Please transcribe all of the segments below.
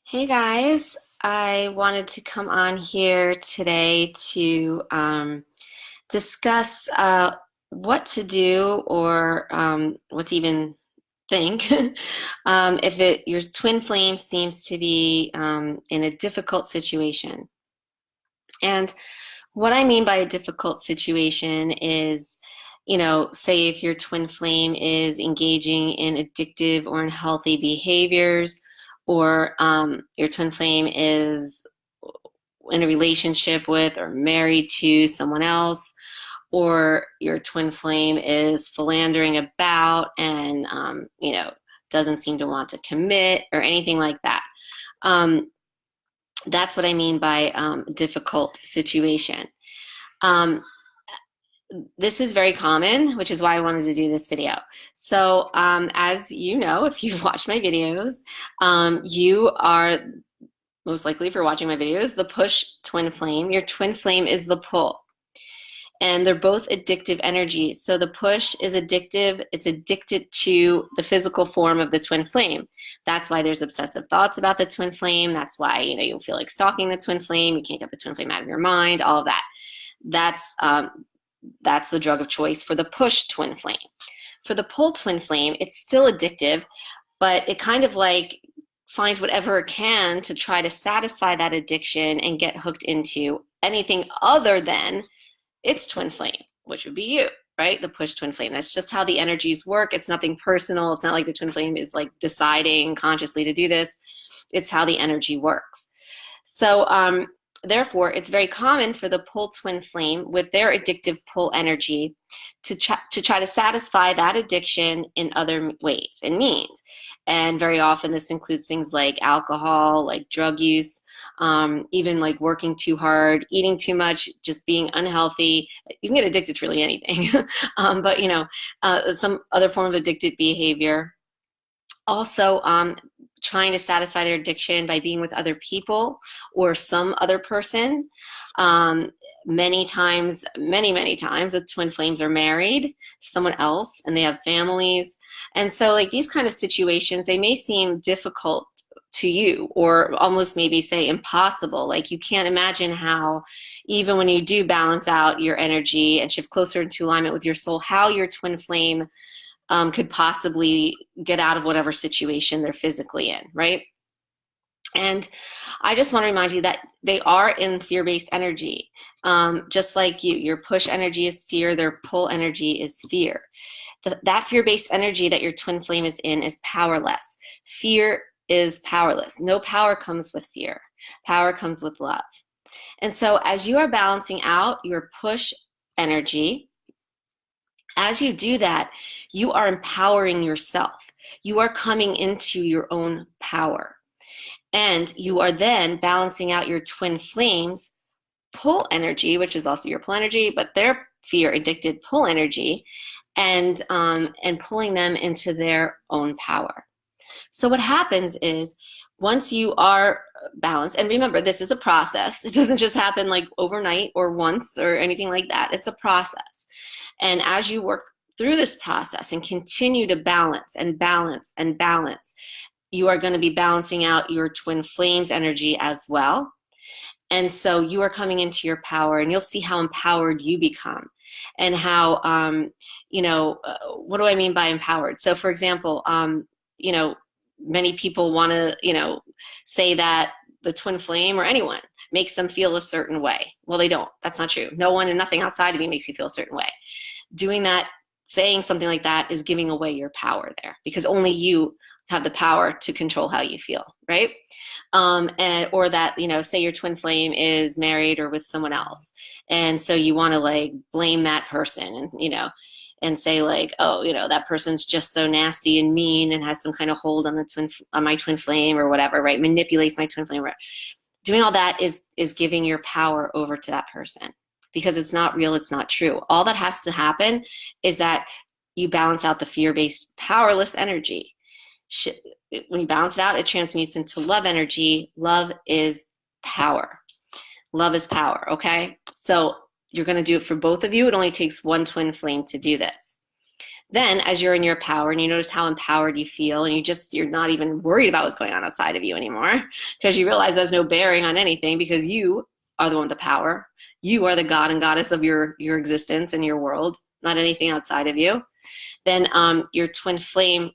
Hey guys, I wanted to come on here today to discuss what to do or what to even think if your twin flame seems to be in a difficult situation. And what I mean by a difficult situation is, say if your twin flame is engaging in addictive or unhealthy behaviors, or your twin flame is in a relationship with or married to someone else, or your twin flame is philandering about and, doesn't seem to want to commit or anything like that. Um, that's what I mean by difficult situation. Um, this is very common, which is why I wanted to do this video. So, as you know, if you've watched my videos, you are most likely, if you're watching my videos, the push twin flame. Your twin flame is the pull. And they're both addictive energies. So the push is addictive. It's addicted to the physical form of the twin flame. That's why there's obsessive thoughts about the twin flame. That's why, you feel like stalking the twin flame. You can't get the twin flame out of your mind, all of that. That's the drug of choice for the push twin flame. For the pull twin flame, it's still addictive, but it kind of like finds whatever it can to try to satisfy that addiction and get hooked into anything other than its twin flame, which would be you, right? The push twin flame. That's just how the energies work. It's nothing personal. It's not like the twin flame is like deciding consciously to do this. It's how the energy works. So, therefore, it's very common for the pull twin flame with their addictive pull energy to try to satisfy that addiction in other ways and means. And very often this includes things like alcohol, like drug use, even like working too hard, eating too much, just being unhealthy. You can get addicted to really anything, but some other form of addictive behavior. Also, trying to satisfy their addiction by being with other people or some other person. Many times, many times, the twin flames are married to someone else and they have families. And so, like these kind of situations, they may seem difficult to you or almost maybe say impossible. Like you can't imagine how, even when you do balance out your energy and shift closer into alignment with your soul, how your twin flame could possibly get out of whatever situation they're physically in, right? And I just want to remind you that they are in fear-based energy. Just like you, your push energy is fear, their pull energy is fear. That fear-based energy that your twin flame is in is powerless. Fear is powerless. No power comes with fear. Power comes with love. And so as you are balancing out your push energy, as you do that, you are empowering yourself. You are coming into your own power. And you are then balancing out your twin flames pull energy, which is also your pull energy, but their fear addicted pull energy, and pulling them into their own power. So what happens is once you are balanced, and remember, this is a process. It doesn't just happen like overnight or once or anything like that. It's a process. And as you work through this process and continue to balance and balance and balance, you are going to be balancing out your twin flames energy as well. And so you are coming into your power, and you'll see how empowered you become and how, what do I mean by empowered? So for example, many people want to, say that the twin flame or anyone makes them feel a certain way. Well, they don't. That's not true. No one and nothing outside of you makes you feel a certain way. Doing that, saying something like that is giving away your power there, because only you have the power to control how you feel, right? Or that, say your twin flame is married or with someone else. And so you want to like blame that person and say like, oh, that person's just so nasty and mean and has some kind of hold on my twin flame or whatever, right? Manipulates my twin flame. Doing all that is giving your power over to that person, because it's not real, it's not true. All that has to happen is that you balance out the fear-based powerless energy. When you balance it out, it transmutes into love energy. Love is power. Love is power, okay? So you're going to do it for both of you. It only takes one twin flame to do this. Then as you're in your power and you notice how empowered you feel, and you're not even worried about what's going on outside of you anymore, because you realize there's no bearing on anything, because you are the one with the power. You are the god and goddess of your existence and your world, not anything outside of you. Then your twin flame,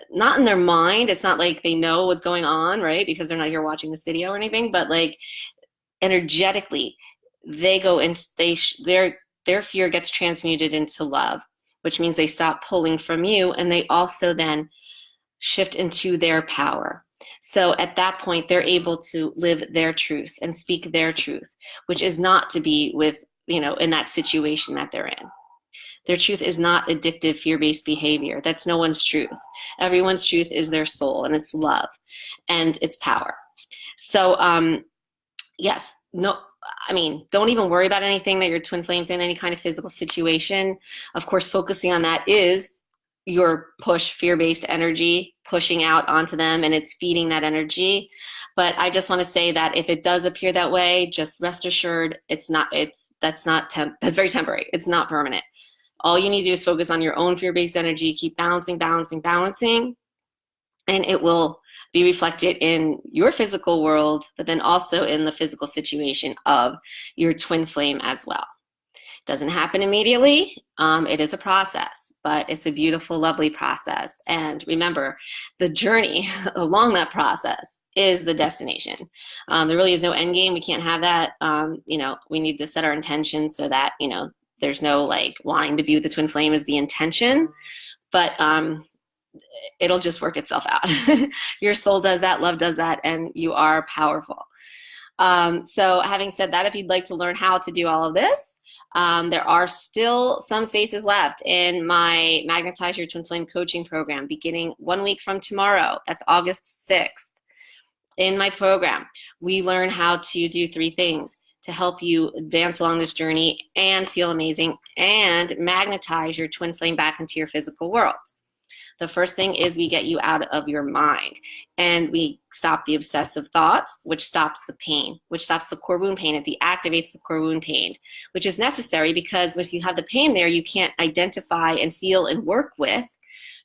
not in their mind, it's not like they know what's going on, right? Because they're not here watching this video or anything, but like energetically, they go into, their fear gets transmuted into love, which means they stop pulling from you, and they also then shift into their power. So at that point, they're able to live their truth and speak their truth, which is not to be with, in that situation that they're in. Their truth is not addictive, fear-based behavior. That's no one's truth. Everyone's truth is their soul, and it's love, and it's power. So, yes, no, don't even worry about anything that your twin flame's in, any kind of physical situation. Of course, focusing on that is your push, fear-based energy, pushing out onto them, and it's feeding that energy. But I just want to say that if it does appear that way, just rest assured that's very temporary. It's not permanent. All you need to do is focus on your own fear-based energy, keep balancing, and it will be reflected in your physical world, but then also in the physical situation of your twin flame as well. It doesn't happen immediately. It is a process, but it's a beautiful, lovely process. And remember, the journey along that process is the destination. There really is no end game. We can't have that. We need to set our intentions so that, there's no like wanting to be with the twin flame is the intention, but it'll just work itself out. Your soul does that, love does that, and you are powerful. So having said that, if you'd like to learn how to do all of this, there are still some spaces left in my Magnetize Your Twin Flame coaching program beginning 1 week from tomorrow. That's August 6th. In my program, we learn how to do 3 things to help you advance along this journey and feel amazing and magnetize your twin flame back into your physical world. The first thing is we get you out of your mind, and we stop the obsessive thoughts, which stops the pain, which stops the core wound pain. It deactivates the core wound pain, which is necessary because if you have the pain there, you can't identify and feel and work with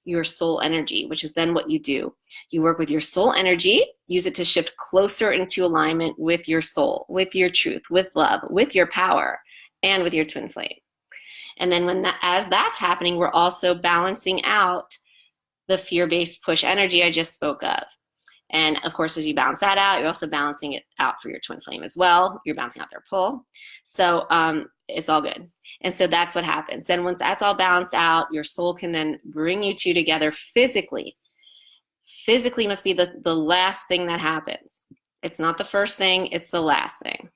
your soul energy, which is then what you do. You work with your soul energy, use it to shift closer into alignment with your soul, with your truth, with love, with your power, and with your twin flame. And then as that's happening, we're also balancing out the fear-based push energy I just spoke of. And of course, as you balance that out, you're also balancing it out for your twin flame as well. You're balancing out their pull. So it's all good. And so that's what happens. Then once that's all balanced out, your soul can then bring you two together physically. Physically must be the last thing that happens. It's not the first thing, it's the last thing.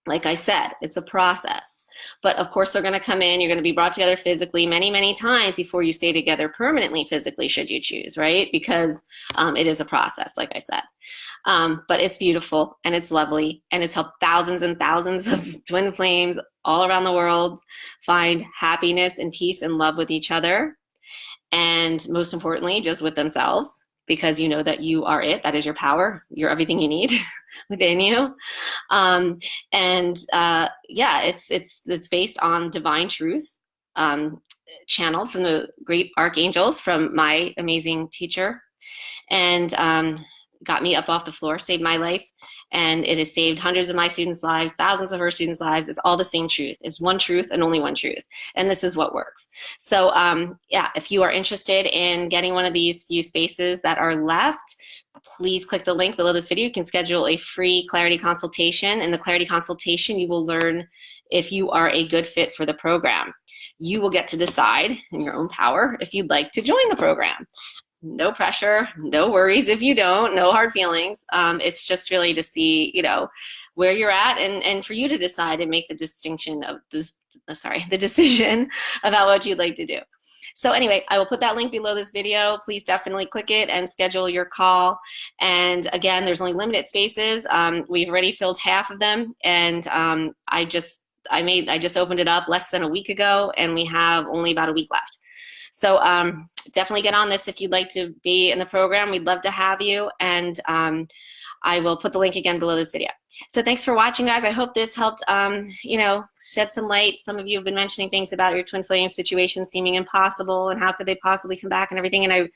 Like I said, it's a process. But of course, they're going to come in. You're going to be brought together physically many, many times before you stay together permanently physically, should you choose, right? Because it is a process, like I said. But it's beautiful, and it's lovely, and it's helped thousands and thousands of twin flames all around the world find happiness and peace and love with each other. And most importantly, just with themselves. Because you know that you are it, that is your power, you're everything you need within you. It's based on divine truth, channeled from the great archangels from my amazing teacher, and got me up off the floor, saved my life, and it has saved hundreds of my students' lives, thousands of her students' lives. It's all the same truth. It's one truth and only one truth, and this is what works. So if you are interested in getting one of these few spaces that are left, please click the link below this video. You can schedule a free clarity consultation. In the clarity consultation, you will learn if you are a good fit for the program. You will get to decide in your own power if you'd like to join the program. No pressure, no worries if you don't, no hard feelings. It's just really to see, where you're at, and for you to decide and make the decision about what you'd like to do. So anyway, I will put that link below this video. Please definitely click it and schedule your call. And again, there's only limited spaces. We've already filled half of them, and I just opened it up less than a week ago, and we have only about a week left. So definitely get on this if you'd like to be in the program. We'd love to have you. And I will put the link again below this video. So thanks for watching, guys. I hope this helped, you know, shed some light. Some of you have been mentioning things about your twin flame situation seeming impossible and how could they possibly come back and everything. And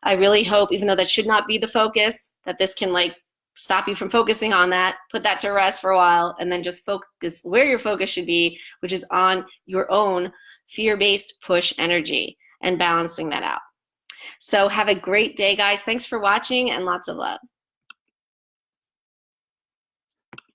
I really hope, even though that should not be the focus, that this can like stop you from focusing on that, put that to rest for a while, and then just focus where your focus should be, which is on your own fear-based push energy and balancing that out. So have a great day, guys. Thanks for watching and lots of love.